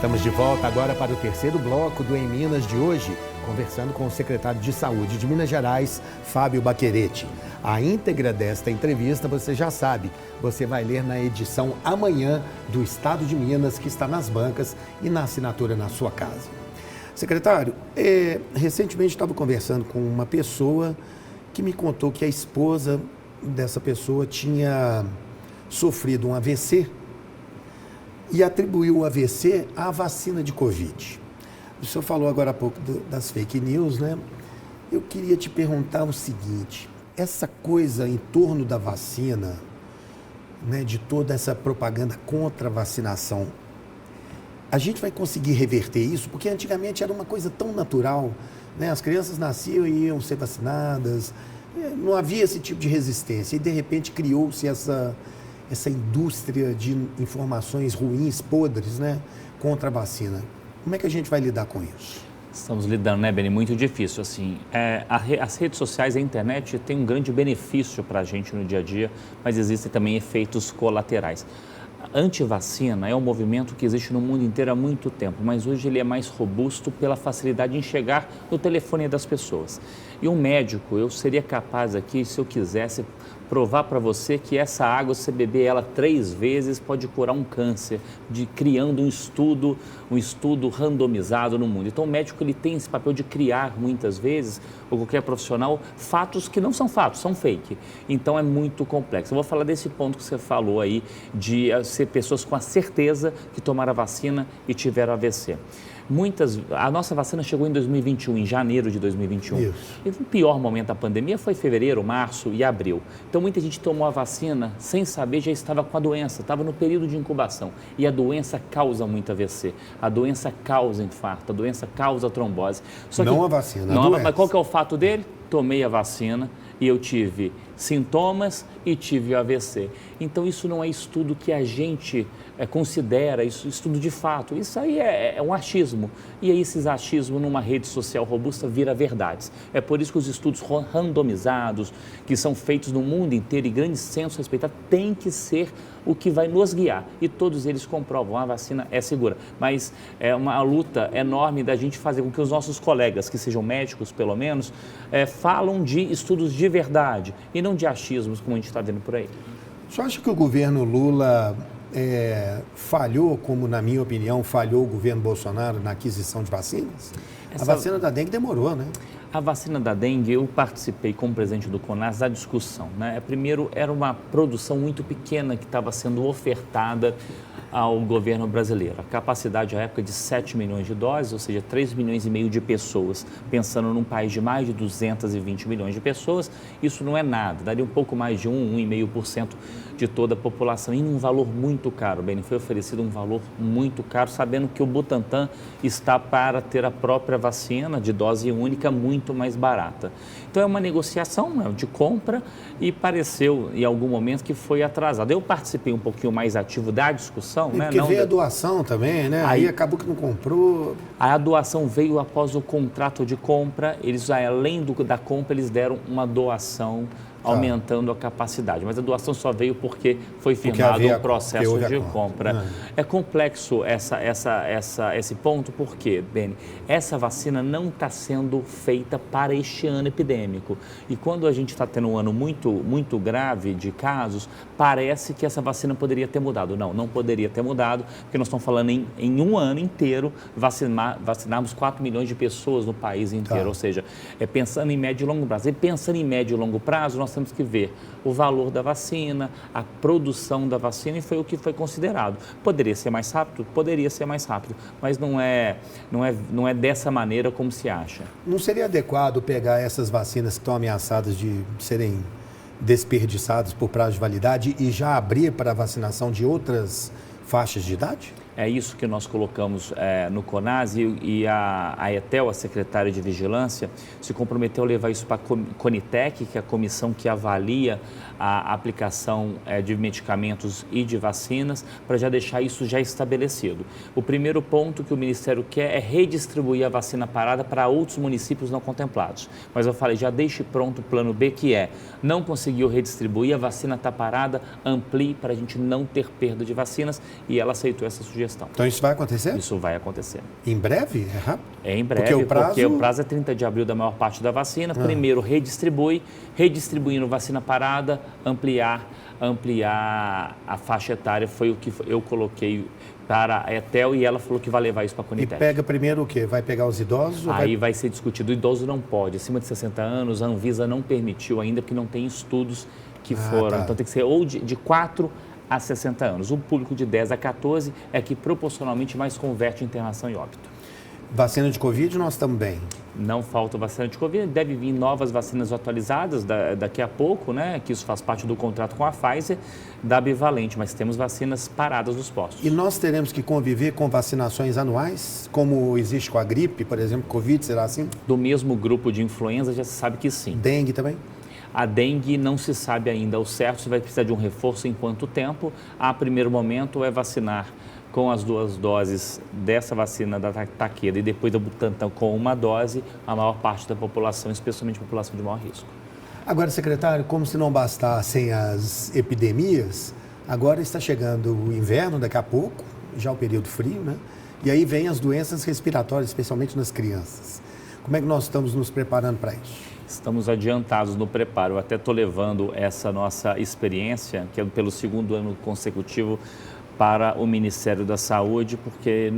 Estamos de volta agora para o terceiro bloco do Em Minas de hoje, conversando com o secretário de Saúde de Minas Gerais, Fábio Baccherete. A íntegra desta entrevista, você já sabe, você vai ler na edição amanhã do Estado de Minas, que está nas bancas e na assinatura na sua casa. Secretário, recentemente estava conversando com uma pessoa que me contou que a esposa dessa pessoa tinha sofrido um AVC e atribuiu o AVC à vacina de Covid. O senhor falou agora há pouco das fake news, né? Eu queria te perguntar o seguinte, essa coisa em torno da vacina, né, de toda essa propaganda contra a vacinação, a gente vai conseguir reverter isso? Porque antigamente era uma coisa tão natural, né? As crianças nasciam e iam ser vacinadas, não havia esse tipo de resistência e de repente criou-se essa indústria de informações ruins, podres, né, contra a vacina. Como é que a gente vai lidar com isso? Estamos lidando, né, Beni? Muito difícil, assim. As redes sociais, a internet tem um grande benefício para a gente no dia a dia, mas existem também efeitos colaterais. Antivacina é um movimento que existe no mundo inteiro há muito tempo, mas hoje ele é mais robusto pela facilidade em chegar no telefone das pessoas. E um médico, eu seria capaz aqui, se eu quisesse, provar para você que essa água, se você beber ela 3 vezes, pode curar um câncer, criando um estudo randomizado no mundo. Então, o médico ele tem esse papel de criar, muitas vezes, ou qualquer profissional, fatos que não são fatos, são fake. Então, é muito complexo. Eu vou falar desse ponto que você falou aí, de ser pessoas com a certeza que tomaram a vacina e tiveram AVC. A nossa vacina chegou em 2021, em janeiro de 2021. Isso. E o pior momento da pandemia foi fevereiro, março e abril. Então, muita gente tomou a vacina sem saber, já estava com a doença, estava no período de incubação. E a doença causa muito AVC, a doença causa infarto, a doença causa trombose. Não a vacina, a doença. Mas qual que é o fato dele? Tomei a vacina e eu tive sintomas e tive AVC. Então, isso não é estudo que a gente considera, isso estudo de fato. Isso aí é um achismo. E aí, esses achismos numa rede social robusta vira verdades. É por isso que os estudos randomizados, que são feitos no mundo inteiro e grandes centros respeitados, tem que ser o que vai nos guiar. E todos eles comprovam, a vacina é segura. Mas é uma luta enorme da gente fazer com que os nossos colegas, que sejam médicos pelo menos, falam de estudos de verdade e não de achismos, como a gente está vendo por aí. O senhor acha que o governo Lula falhou, como na minha opinião falhou o governo Bolsonaro na aquisição de vacinas? A vacina da dengue demorou, né? A vacina da dengue, eu participei como presidente do CONAS da discussão, né? Primeiro, era uma produção muito pequena que estava sendo ofertada ao governo brasileiro. A capacidade à época de 7 milhões de doses, ou seja, 3 milhões e meio de pessoas. Pensando num país de mais de 220 milhões de pessoas, isso não é nada, daria um pouco mais de 1,5% de toda a população, e um valor muito caro. Bem, foi oferecido um valor muito caro, sabendo que o Butantan está para ter a própria vacina de dose única muito mais barata. Então, é uma negociação de compra e pareceu, em algum momento, que foi atrasado. Eu participei um pouquinho mais ativo da discussão. Porque veio a doação também, né? Aí acabou que não comprou. A doação veio após o contrato de compra. Eles, além da compra, eles deram uma doação aumentando a capacidade. Mas a doação só veio porque foi firmado um processo de compra. É complexo esse ponto, porque, Beni, essa vacina não está sendo feita para este ano epidêmico. E quando a gente está tendo um ano muito, muito grave de casos, parece que essa vacina poderia ter mudado. Não poderia ter mudado, porque nós estamos falando em um ano inteiro vacinarmos 4 milhões de pessoas no país inteiro. Ou seja, pensando em médio e longo prazo. E pensando em médio e longo prazo, nós temos que ver o valor da vacina, a produção da vacina, e foi o que foi considerado. Poderia ser mais rápido? Poderia ser mais rápido, mas não é dessa maneira como se acha. Não seria adequado pegar essas vacinas que estão ameaçadas de serem desperdiçadas por prazo de validade e já abrir para a vacinação de outras faixas de idade? É isso que nós colocamos no CONAS, e a ETEL, a secretária de Vigilância, se comprometeu a levar isso para a Conitec, que é a comissão que avalia a aplicação de medicamentos e de vacinas, para já deixar isso já estabelecido. O primeiro ponto que o Ministério quer é redistribuir a vacina parada para outros municípios não contemplados. Mas eu falei, já deixe pronto o plano B, que não conseguiu redistribuir, a vacina está parada, amplie para a gente não ter perda de vacinas, e ela aceitou essa sugestão. questão. Então isso vai acontecer? Isso vai acontecer. Em breve? É rápido? É em breve, porque o prazo é 30 de abril da maior parte da vacina. Primeiro redistribuindo vacina parada, ampliar a faixa etária, foi o que eu coloquei para a Etel e ela falou que vai levar isso para a Conitec. E pega primeiro o quê? Vai pegar os idosos? Aí vai ser discutido. O idoso não pode, acima de 60 anos, a Anvisa não permitiu ainda, porque não tem estudos que foram. Tá. Então tem que ser ou de 4 a 60 anos. O público de 10 a 14 é que proporcionalmente mais converte em internação e óbito. Vacina de Covid, nós estamos bem. Não falta vacina de Covid, deve vir novas vacinas atualizadas daqui a pouco, né? Que isso faz parte do contrato com a Pfizer, da Bivalente, mas temos vacinas paradas nos postos. E nós teremos que conviver com vacinações anuais, como existe com a gripe, por exemplo, Covid, será assim? Do mesmo grupo de influenza, já se sabe que sim. Dengue também? A dengue não se sabe ainda ao certo se vai precisar de um reforço em quanto tempo. A primeiro momento é vacinar com as 2 doses dessa vacina da Takeda e depois da Butantan com 1 dose, a maior parte da população, especialmente a população de maior risco. Agora, secretário, como se não bastassem as epidemias, agora está chegando o inverno daqui a pouco, já o período frio, né? E aí vem as doenças respiratórias, especialmente nas crianças. Como é que nós estamos nos preparando para isso? Estamos adiantados no preparo. Eu até estou levando essa nossa experiência, que é pelo 2º ano consecutivo, para o Ministério da Saúde, porque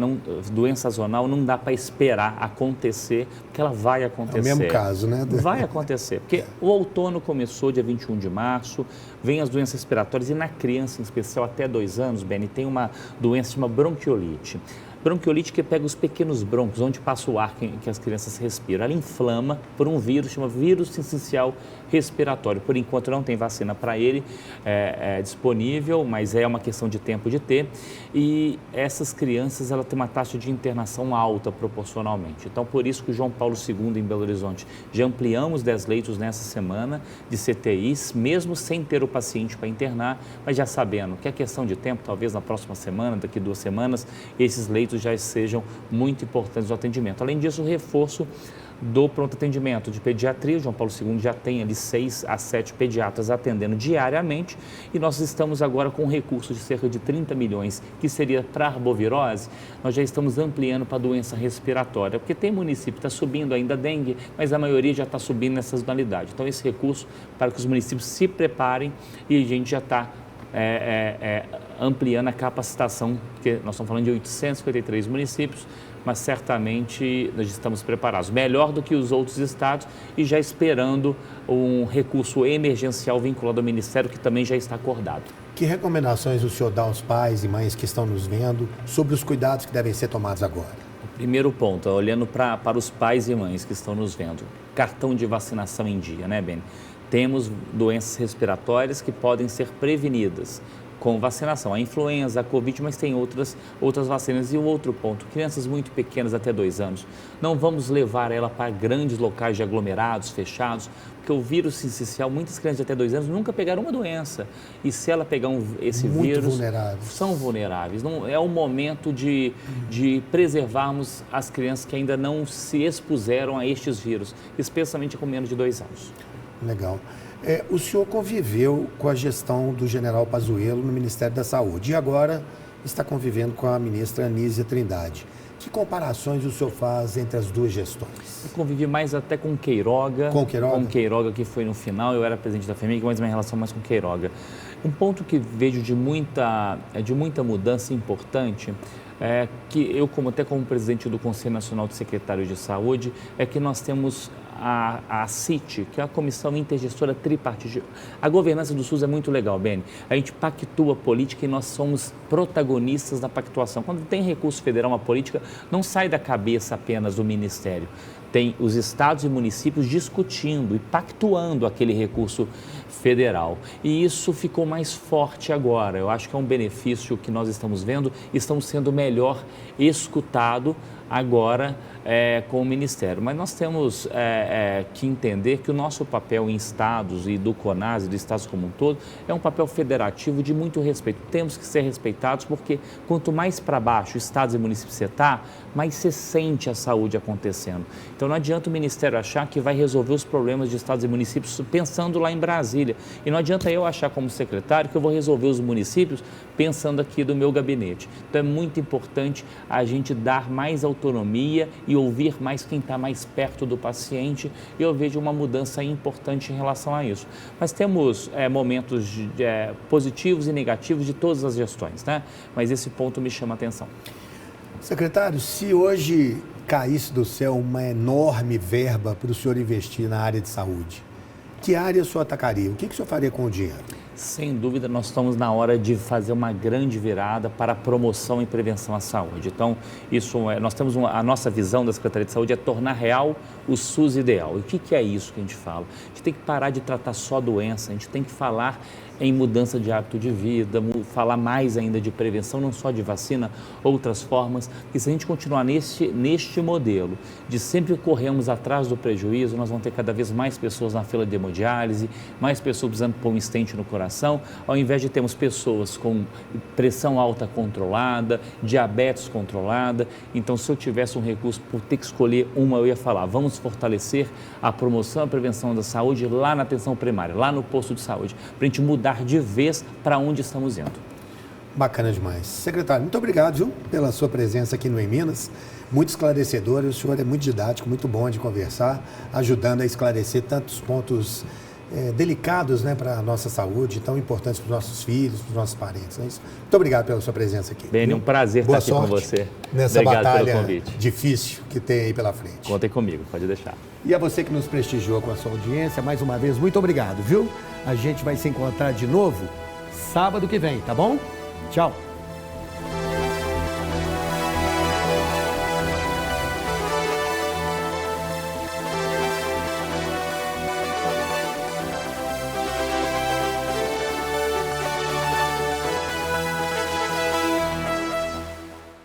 doença sazonal não dá para esperar acontecer, porque ela vai acontecer. É o mesmo caso, né? Vai acontecer, porque o outono começou dia 21 de março, vem as doenças respiratórias e na criança, em especial até 2 anos, Beni, tem uma doença chamada bronquiolite. Bronquiolite que pega os pequenos broncos, onde passa o ar que as crianças respiram. Ela inflama por um vírus, chama vírus sincicial respiratório. Por enquanto não tem vacina para ele disponível, mas é uma questão de tempo de ter. E essas crianças, ela tem uma taxa de internação alta proporcionalmente. Então, por isso que o João Paulo II em Belo Horizonte, já ampliamos 10 leitos nessa semana de CTIs, mesmo sem ter o paciente para internar, mas já sabendo que é questão de tempo, talvez na próxima semana, daqui 2 semanas, esses leitos já sejam muito importantes no atendimento. Além disso, o reforço do pronto atendimento de pediatria, o João Paulo II já tem ali 6 a 7 pediatras atendendo diariamente e nós estamos agora com um recurso de cerca de 30 milhões, que seria para a arbovirose, nós já estamos ampliando para a doença respiratória, porque tem município que está subindo ainda a dengue, mas a maioria já está subindo nessa sazonalidade. Então, esse recurso para que os municípios se preparem e a gente já está ampliando a capacitação, porque nós estamos falando de 853 municípios, mas certamente nós estamos preparados, melhor do que os outros estados e já esperando um recurso emergencial vinculado ao Ministério, que também já está acordado. Que recomendações o senhor dá aos pais e mães que estão nos vendo sobre os cuidados que devem ser tomados agora? Primeiro ponto, olhando para os pais e mães que estão nos vendo, cartão de vacinação em dia, né, Beni? Temos doenças respiratórias que podem ser prevenidas com vacinação. A influenza, a Covid, mas tem outras vacinas. E o outro ponto, crianças muito pequenas, até 2 anos, não vamos levar ela para grandes locais de aglomerados, fechados, porque o vírus sincicial, muitas crianças de até 2 anos nunca pegaram uma doença. E se ela pegar esse muito vírus, vulneráveis. São vulneráveis. Não, é o momento de preservarmos as crianças que ainda não se expuseram a estes vírus, especialmente com menos de 2 anos. Legal. O senhor conviveu com a gestão do general Pazuello no Ministério da Saúde e agora está convivendo com a ministra Anísia Trindade. Que comparações o senhor faz entre as 2 gestões? Eu convivi mais até com Queiroga. Com Queiroga? Com Queiroga, que foi no final, eu era presidente da FEMIG, mas minha relação mais com Queiroga. Um ponto que vejo de muita mudança importante, que eu, como presidente do Conselho Nacional de Secretários de Saúde, é que nós temos a CIT, que é a Comissão Intergestora Tripartite. A governança do SUS é muito legal, Beni. A gente pactua a política e nós somos protagonistas da pactuação. Quando tem recurso federal, uma política, não sai da cabeça apenas do Ministério. Tem os estados e municípios discutindo e pactuando aquele recurso federal. E isso ficou mais forte agora. Eu acho que é um benefício que nós estamos vendo, estamos sendo melhor escutado agora com o Ministério. Mas nós temos que entender que o nosso papel em estados e do CONAS, do estados como um todo, é um papel federativo de muito respeito. Temos que ser respeitados porque quanto mais para baixo estados e municípios você está, mais você sente a saúde acontecendo. Então não adianta o Ministério achar que vai resolver os problemas de estados e municípios pensando lá em Brasília. E não adianta eu achar como secretário que eu vou resolver os municípios pensando aqui do meu gabinete. Então é muito importante a gente dar mais autonomia e ouvir mais quem está mais perto do paciente, e eu vejo uma mudança importante em relação a isso. Mas temos momentos positivos e negativos de todas as gestões, né? Mas esse ponto me chama a atenção. Secretário, se hoje caísse do céu uma enorme verba para o senhor investir na área de saúde, que área o senhor atacaria? O que o senhor faria com o dinheiro? Sem dúvida, nós estamos na hora de fazer uma grande virada para a promoção e prevenção à saúde. Então, nós temos a nossa visão da Secretaria de Saúde é tornar real o SUS ideal. E o que é isso que a gente fala? A gente tem que parar de tratar só doença, a gente tem que falar em mudança de hábito de vida, falar mais ainda de prevenção, não só de vacina, outras formas. E se a gente continuar neste modelo de sempre corrermos atrás do prejuízo, nós vamos ter cada vez mais pessoas na fila de hemodiálise, mais pessoas precisando pôr um stent no coração, ao invés de termos pessoas com pressão alta controlada, diabetes controlada. Então, se eu tivesse um recurso por ter que escolher uma, eu ia falar, vamos fortalecer a promoção e a prevenção da saúde lá na atenção primária, lá no posto de saúde, para a gente mudar de vez para onde estamos indo. Bacana demais. Secretário, muito obrigado, viu, pela sua presença aqui no Em Minas. Muito esclarecedor, o senhor é muito didático, muito bom de conversar, ajudando a esclarecer tantos pontos delicados, né, para a nossa saúde, tão importantes para os nossos filhos, para os nossos parentes. É isso. Muito obrigado pela sua presença aqui. Beni, um prazer estar aqui com você. Nessa obrigado batalha pelo convite. Difícil que tem aí pela frente. Contem comigo, pode deixar. E a você que nos prestigiou com a sua audiência, mais uma vez, muito obrigado, viu? A gente vai se encontrar de novo sábado que vem, tá bom? Tchau!